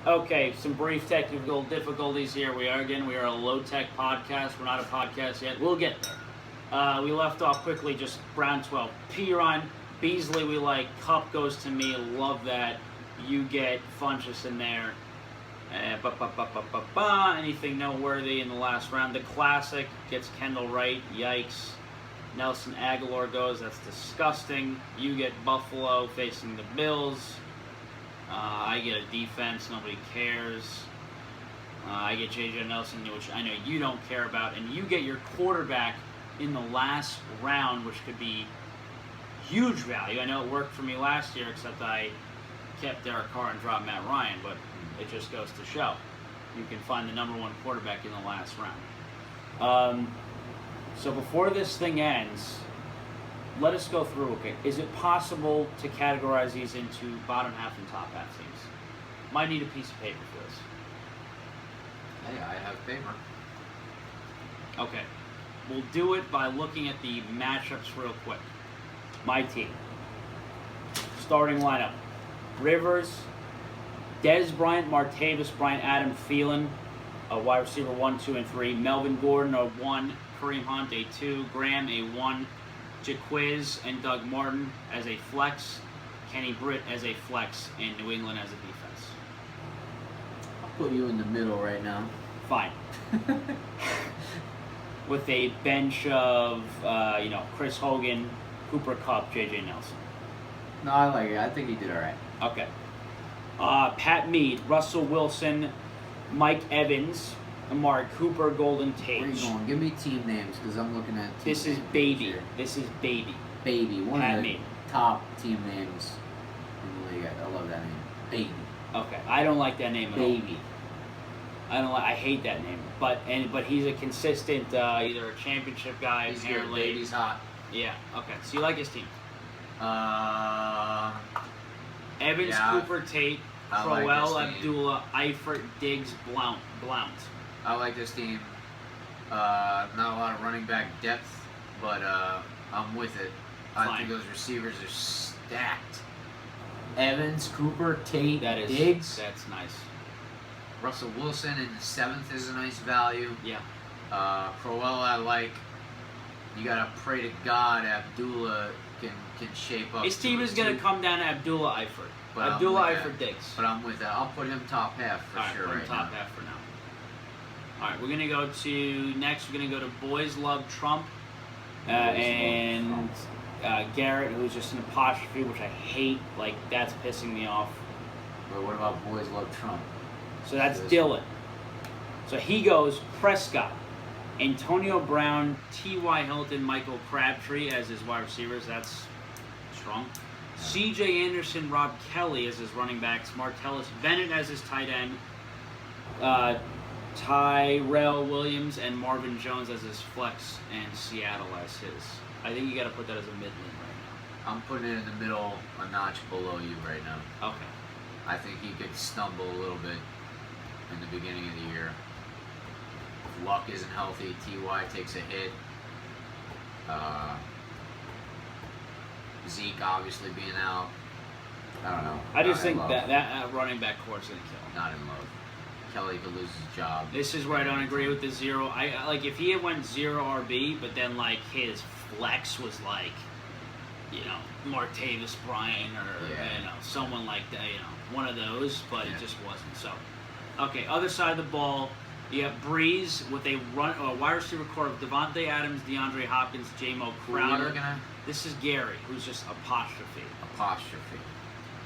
Okay, some brief technical difficulties here. We are a low-tech podcast. We're not a podcast yet. We'll get there. We left off quickly, just round 12. Piron, Beasley we like, Cup goes to me, love that. You get Funchess in there. Anything noteworthy in the last round? The Classic gets Kendall Wright, yikes. Nelson Aguilar goes, that's disgusting. You get Buffalo facing the Bills. I get a defense, nobody cares. I get J.J. Nelson, which I know you don't care about. And you get your quarterback in the last round, which could be huge value. I know it worked for me last year, except I kept Derek Carr and dropped Matt Ryan, but it just goes to show. You can find the number one quarterback in the last round. So before this thing ends, let us go through, okay, is it possible to categorize these into bottom half and top half teams? Might need a piece of paper for this. Hey, I have paper. Okay. We'll do it by looking at the matchups real quick. My team. Starting lineup. Rivers, Dez Bryant, Martavis Bryant, Adam Thielen, wide receiver 1, 2, and 3. Melvin Gordon, a 1. Kareem Hunt, a 2. Graham, a 1. Jaquiz and Doug Martin as a flex, Kenny Britt as a flex, and New England as a defense. I'll put you in the middle right now. Fine. With a bench of, Chris Hogan, Cooper Kupp, J.J. Nelson. No, I like it. I think he did all right. Okay. Pat Mead, Russell Wilson, Mike Evans, Amari Cooper, Golden Tate. Where are you going? Give me team names, because I'm looking at team This is names baby. here. This is baby. Baby. One Pat of the Mead. top team names in the league. I love that name. Baby. Okay. I don't like that name at all. Baby. I hate that name. But he's a consistent, either a championship guy, He's good. apparently. Baby's hot. Yeah. Okay. So you like his team? Evans, Yeah, Cooper, Tate, I Crowell, like this team. Abdullah, Eifert, Diggs, Blount. I like this team. Not a lot of running back depth, but I'm with it. I Fine. think those receivers are stacked. Evans, Cooper, Tate, Diggs. That's nice. Russell Wilson in the 7th is a nice value. Yeah. Crowell I like. You gotta pray to God Abdullah can shape up. His team is going to come down to Abdullah Eifert. But Abdullah I'm with Eifert, Diggs. But I'm with that. I'll put him top half for All right, sure put him right top now. half for now. All right, we're going to go to next. We're going to go to Boys Love Trump and Garrett, who's just an apostrophe, which I hate. Like, that's pissing me off. But what about Boys Love Trump? So that's Dylan. So he goes Prescott, Antonio Brown, T.Y. Hilton, Michael Crabtree as his wide receivers. That's strong. C.J. Anderson, Rob Kelly as his running backs. Martellus Bennett as his tight end. Tyrell Williams and Marvin Jones as his flex, and Seattle as his. I think you got to put that as a mid-lane right I'm putting it in the middle, a notch below you right now. now. Okay. I think he could stumble a little bit in the beginning of the year. If Luck isn't healthy, T.Y. takes a hit. Zeke obviously being out. I don't know. I just Not in think love. that running back core is going to kill him. Not in love. Kelly could lose his job. This is where I don't agree with the zero. I like if he had went 0 RB, but then like his flex was like, Martavis Bryant or someone like that, one of those, but it just wasn't. So, okay, other side of the ball, you have Breeze with a wide receiver core of Devontae Adams, DeAndre Hopkins, J-Mo Who are you Crowder. looking at? This is Gary, who's just apostrophe. Apostrophe.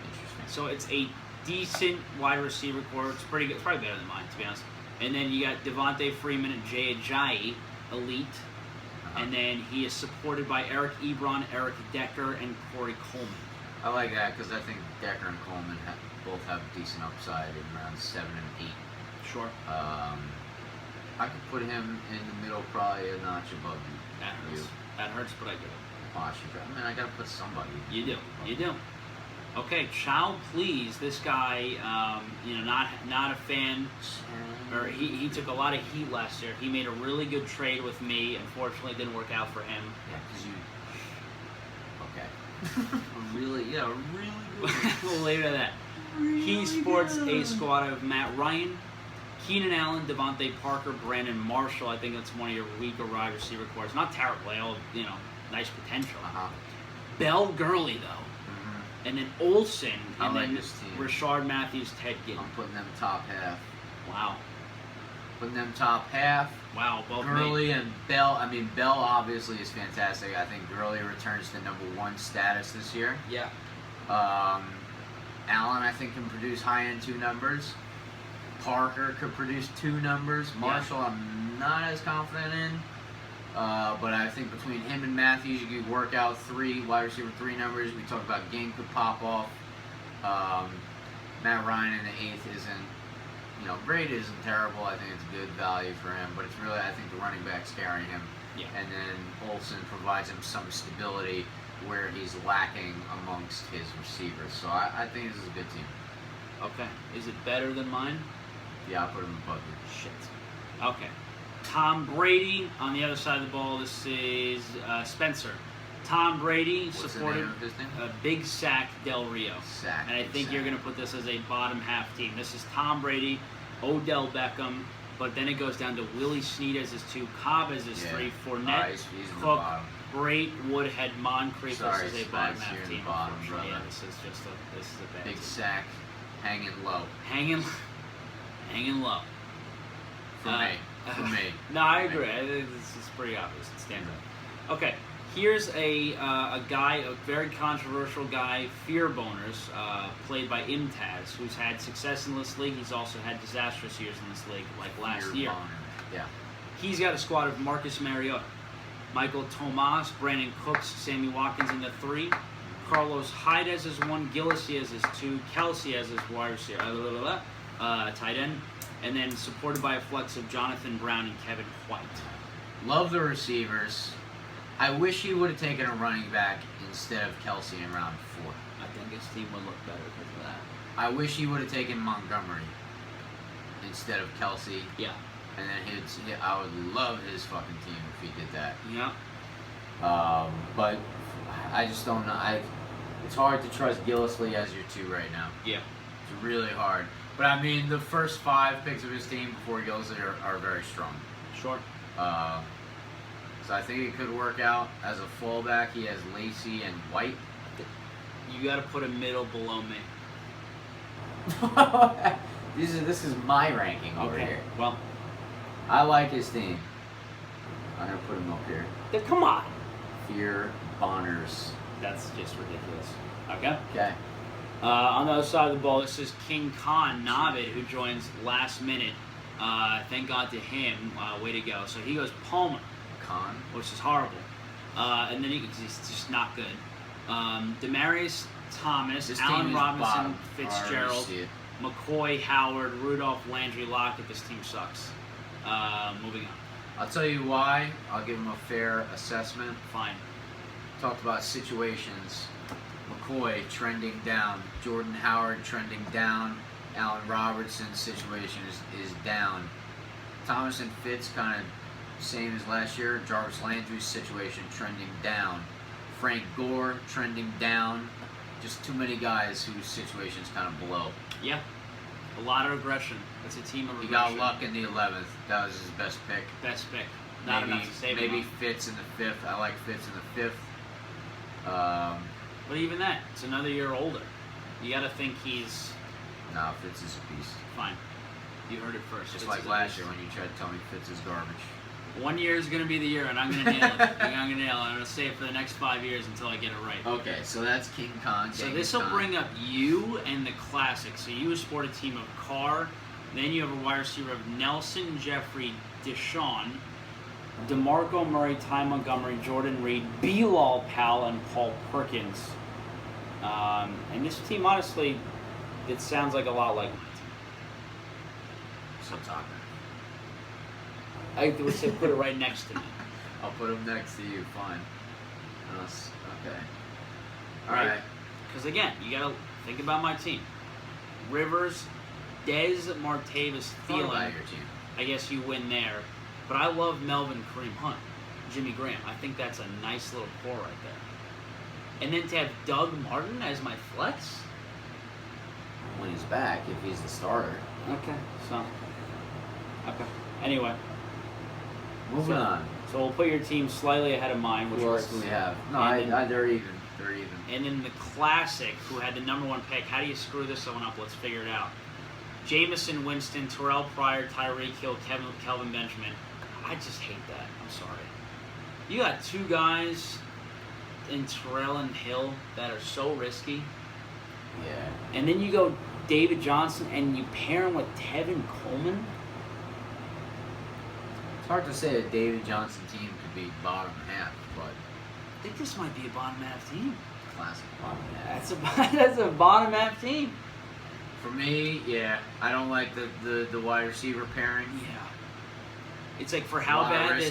Interesting. So it's a decent wide receiver core. It's pretty good. It's probably better than mine, to be honest. And then you got Devontae Freeman and Jay Ajayi, elite. And then he is supported by Eric Ebron, Eric Decker, and Corey Coleman. I like that because I think Decker and Coleman both have decent upside in around 7 and 8. Sure. I could put him in the middle, probably a notch above you. That hurts. That hurts, but I get it. Apostrophe. I mean, I gotta put somebody. You do. You do. Okay, Chow, please. This guy, not a fan. Or he took a lot of heat last year. He made a really good trade with me. Unfortunately, it didn't work out for him. Yeah, because you. Okay. Really good. We'll leave it at that. He sports a squad of Matt Ryan, Keenan Allen, Devontae Parker, Brandon Marshall. I think that's one of your weaker wide receiver cores. Not terrible. They all, nice potential. Bell Gurley, though. And then Olsen. And then this team. Rashard Matthews, Ted Ginn. I'm putting them top half. Wow. Putting them top half. Wow. Both Gurley and Bell. I mean, Bell obviously is fantastic. I think Gurley returns to #1 status this year. Yeah. Allen, I think, can produce high-end 2 numbers. Parker could produce 2 numbers. Marshall, I'm not as confident in. But I think between him and Matthews, you could work out 3 wide receiver 3 numbers. We talked about Game could pop off. Matt Ryan in the 8th isn't, grade isn't terrible. I think it's good value for him. But it's really, I think the running backs carry him. Yeah. And then Olsen provides him some stability where he's lacking amongst his receivers. So I think this is a good team. Okay. Is it better than mine? Yeah, I'll put him above you. Shit. Okay. Tom Brady on the other side of the ball. This is Spencer. Tom Brady What's supported the name of his name? Big Sack Del Rio. Sack. And I think Sack. you're going to put this as a bottom half team. This is Tom Brady, Odell Beckham, but then it goes down to Willie Snead as his 2, Cobb as his 3, Fournette, He's in the Cook, bottom. Brait, Woodhead, Moncrief. Sorry, This is a Spence, bottom you're half in the team. bottom, Unfortunately, brother. Yeah, this is a bad Big team. Sack, hanging low. Hanging low. For me. For me. No, I agree. I think this is pretty obvious. It stands out. Okay, here's a guy, a very controversial guy, Fear Boners, played by Imtaz, who's had success in this league. He's also had disastrous years in this league, like last year. Yeah. He's got a squad of Marcus Mariota, Michael Thomas, Brandon Cooks, Sammy Watkins in the 3, Carlos Hyde as his 1, Gillislee as his 2, Kelsey as his wide receiver, tight end, and then supported by a flex of Jonathan Brown and Kevin White. Love the receivers. I wish he would have taken a running back instead of Kelsey in round 4. I think his team would look better because of that. I wish he would have taken Montgomery instead of Kelsey. Yeah. And then I would love his fucking team if he did that. Yeah. But I just don't know. It's hard to trust Gillislee as your 2 right now. Yeah. It's really hard. But I mean, the first 5 picks of his team before Gillislee are very strong. Sure. So I think it could work out. As a fullback, he has Lacey and White. You got to put a middle below me. This is my ranking over here. Well, I like his team. I'm gonna put him up here. come on. Fear Bonners. That's just ridiculous. Okay. Okay. On the other side of the ball, this is King Khan Navid, who joins last minute. Thank God to him. Way to go. So he goes Palmer, Khan. which is horrible. And then he's just not good. Demarius Thomas, This Allen team is Robinson, bottom. Fitzgerald, I already see it. McCoy, Howard, Rudolph, Landry, Lockett. This team sucks. Moving on. I'll tell you why. I'll give him a fair assessment. Fine. Talked about situations. McCoy trending down. Jordan Howard trending down. Allen Robertson's situation is down. Thomas and Fitz kind of same as last year. Jarvis Landry's situation trending down. Frank Gore trending down. Just too many guys whose situation's kind of below. Yeah. A lot of aggression. It's a team of He aggression. got Luck in the 11th. That was his best pick. Best pick. Not enough to save him. Maybe Fitz in the 5th. I like Fitz in the 5th. But even that, it's another year older. You got to think he's Nah, Fitz is a beast. fine. You heard it first. Just Fitz like is a last beast. year when you tried to tell me Fitz is garbage. 1 year is going to be the year, and I'm going to nail it. I'm going to nail it. I'm going to say it for the next 5 years until I get it right. Okay, so that's King Khan. So Genghis this will Khan. bring up you and the classic. So you sport a team of Carr, then you have a wide receiver of Nelson, Jeffrey, Deshaun, DeMarco Murray, Ty Montgomery, Jordan Reed, Bilal Powell, and Paul Perkins. And this team, honestly, it sounds like a lot like my team. So talk. I would say put it right next to me. I'll put him next to you. Fine. Okay. All Right. right. Because again, you got to think about my team. Rivers, Dez, Martavis, Thought about Thielen. your team. I guess you win there. But I love Melvin, Kareem Hunt, Jimmy Graham. I think that's a nice little core right there. And then to have Doug Martin as my flex? when he's back if he's the starter. Okay, so. Okay. Anyway. Moving on. So we'll put your team slightly ahead of mine, which Who else was. do we have? No, they're even. They're even. And in the Classic, who had the #1 pick, how do you screw this one up? Let's figure it out. Jamison Winston, Terrell Pryor, Tyreek Hill, Kelvin Benjamin. I just hate that. I'm sorry. You got two guys in Terrell and Hill that are so risky. Yeah. And then you go David Johnson and you pair him with Tevin Coleman. It's hard to say a David Johnson team could be bottom half, but I think this might be a bottom half team. classic bottom half. That's a bottom half team. For me, yeah, I don't like the wide receiver pairing. Yeah. It's like for how bad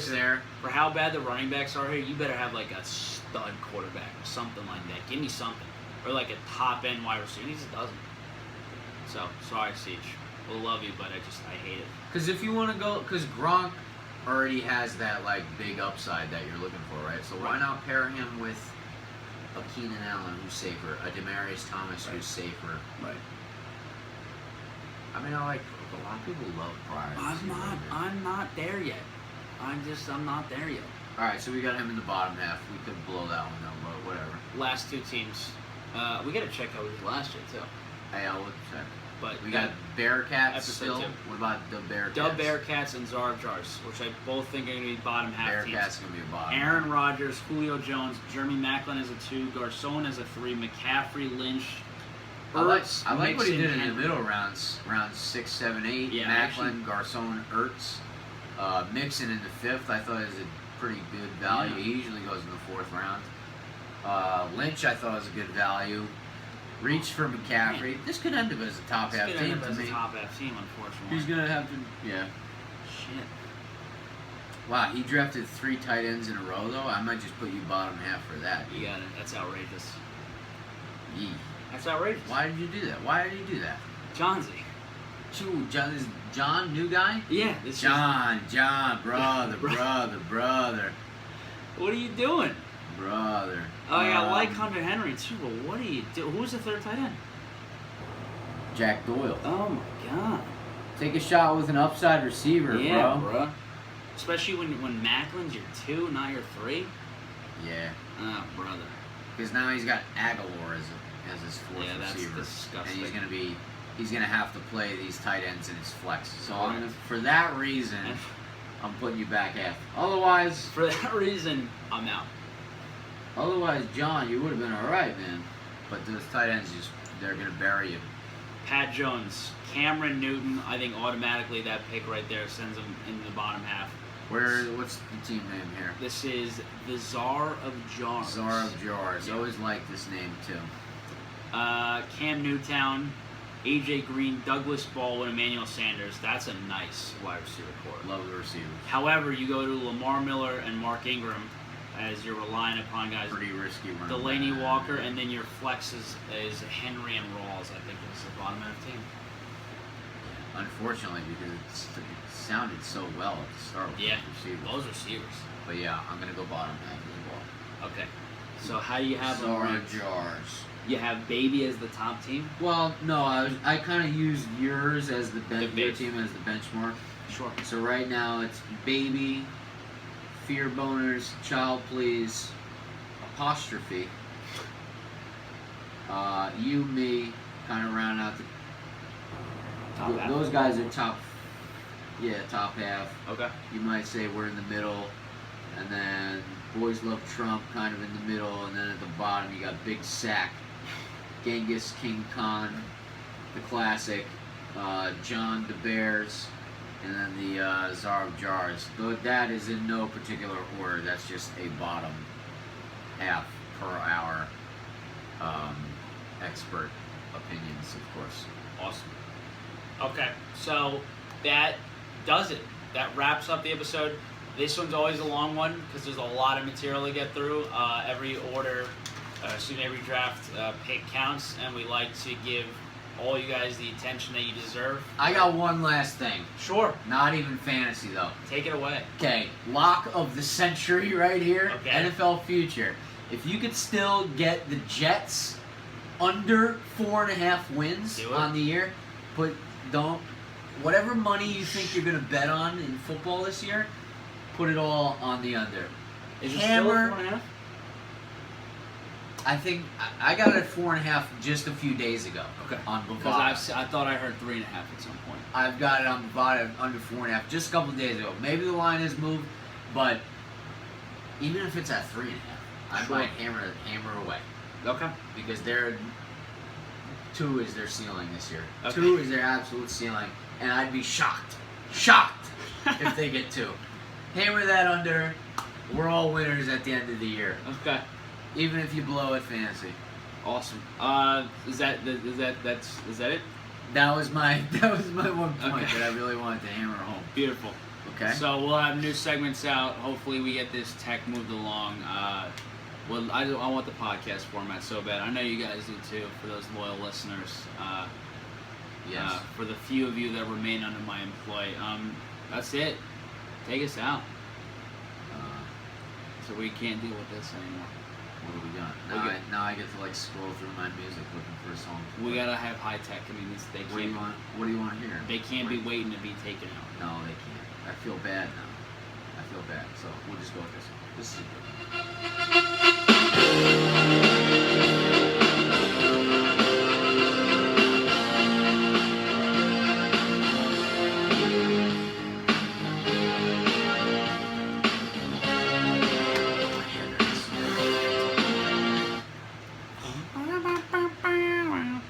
for how bad the running backs are here, you better have like a stud quarterback or something like that. Give me something. Or like a top end wide receiver. He just doesn't. So sorry, Siege. We'll love you, but I hate it. Because if you want to go, because Gronk already has that like big upside that you're looking for, right? So why not pair him with a Keenan Allen who's safer, a Demaryius Thomas who's safer? Right. I mean, I like a lot of people love Pryor. I'm not there yet. I'm not there yet. All right, so we got him in the bottom half. We could blow that one though, but whatever. Last two teams. We gotta check how we did last year too. Hey, I'll look check. But we got Bearcats episode still. 2. What about the Bearcats? Dub Bearcats and Zara Jars, which I both think are gonna be bottom half teams. Bearcats gonna be a bottom. Aaron Rodgers, Julio Jones, Jeremy Maclin as a 2, Garcon as a 3, McCaffrey, Lynch. I like what he did in the middle rounds 6, 7, 8. Yeah, Maclin, Garcon, Ertz. Mixon in the 5th, I thought was a pretty good value. Yeah. He usually goes in the 4th round. Lynch, I thought was a good value. Reach for McCaffrey. Man. This could end up as a top half team to me. As a top half team, unfortunately. He's gonna have to, yeah. Shit. Wow, he drafted 3 tight ends in a row though. I might just put you bottom half for that. You got it. That's outrageous. Yee. That's outrageous. Why did you do that? Why did you do that? Johnsy. John, is John new guy? Yeah. This John, brother. What are you doing? Brother. Oh yeah, I like Hunter Henry too, but what are you doing? Who's the third tight end? Jack Doyle. Oh my god. Take a shot with an upside receiver, Yeah, bro. Especially when Macklin's your 2, not your 3. Yeah. Oh, brother. Because now he's got Aguilar as his 4th Yeah, that's receiver. disgusting. And he's gonna have to play these tight ends in his flex. So Right. for that reason, I'm putting you back half. Otherwise, For that reason, I'm out. John, you would have been all right, man. But those tight ends they're gonna bury you. Pat Jones, Cameron Newton, I think automatically that pick right there sends him into the bottom half. What's the team name here? This is the Czar of Jars. Czar of Jars. Yeah. Always liked this name too. Cam Newtown, AJ Green, Douglas Baldwin, Emmanuel Sanders. That's a nice wide receiver core. Love the receivers. However, you go to Lamar Miller and Mark Ingram as you're relying upon guys. Pretty risky run. Delaney Walker, and then your flex is Henry and Rawls. I think is the bottom half team. Unfortunately, because it sounded so well at the start with Yeah, those receivers. those receivers. But yeah, I'm gonna go bottom half as well. Okay. So how do you have them Czar ranked? of Jars. You have Baby as the top team? Well, no, I kind of used yours as your base. team as the benchmark. Sure. So right now it's Baby, Fear Boners, Child Please, apostrophe. You, me, kind of round out the. Top half. Those guys are top. Yeah, top half. Okay. You might say we're in the middle, and then Boys Love Trump kind of in the middle, and then at the bottom you got Big Sack, Genghis King Khan, the classic, John the Bears, and then the Czar of Jars. Though that is in no particular order. That's just a bottom half per hour expert opinions, of course. Awesome. Okay, so that does it. That wraps up the episode. This one's always a long one because there's a lot of material to get through. Every draft pick counts, and we like to give all you guys the attention that you deserve. I got one last thing. Sure. Not even fantasy though. Take it away. Okay, lock of the century right here. Okay. NFL future. If you could still get the Jets under 4.5 wins Do it. on the year, but don't. Whatever money you think you're gonna bet on in football this year, put it all on the under. Is it Hammer. still 4.5? I think I got it at 4.5 just a few days ago. Okay. On Because Bovada. I thought I heard 3.5 at some point. I've got it on Bovada under 4.5 just a couple days ago. Maybe the line has moved, but even if it's at 3.5, I Sure. might hammer away Okay. because they're 2 is their ceiling this year. Okay. 2 is their absolute ceiling, and I'd be shocked if they get 2. Hammer that under. We're all winners at the end of the year, Okay. even if you blow at fantasy. Awesome. Is that it? That was my one point Okay. that I really wanted to hammer home. Beautiful. Okay. So we'll have new segments out. Hopefully we get this tech moved along. Well, I want the podcast format so bad. I know you guys do too. For those loyal listeners. Yes. For the few of you that remain under my employ. That's it. Take us out. So we can't deal with this anymore. What have we done? We Now I get to like scroll through my music looking for a song. We gotta have high tech. I mean, they What do you can't. want? What do you want to hear? They can't be waiting to be taken out. No, they can't. I feel bad now. I feel bad. So we'll just go with this one. This is good.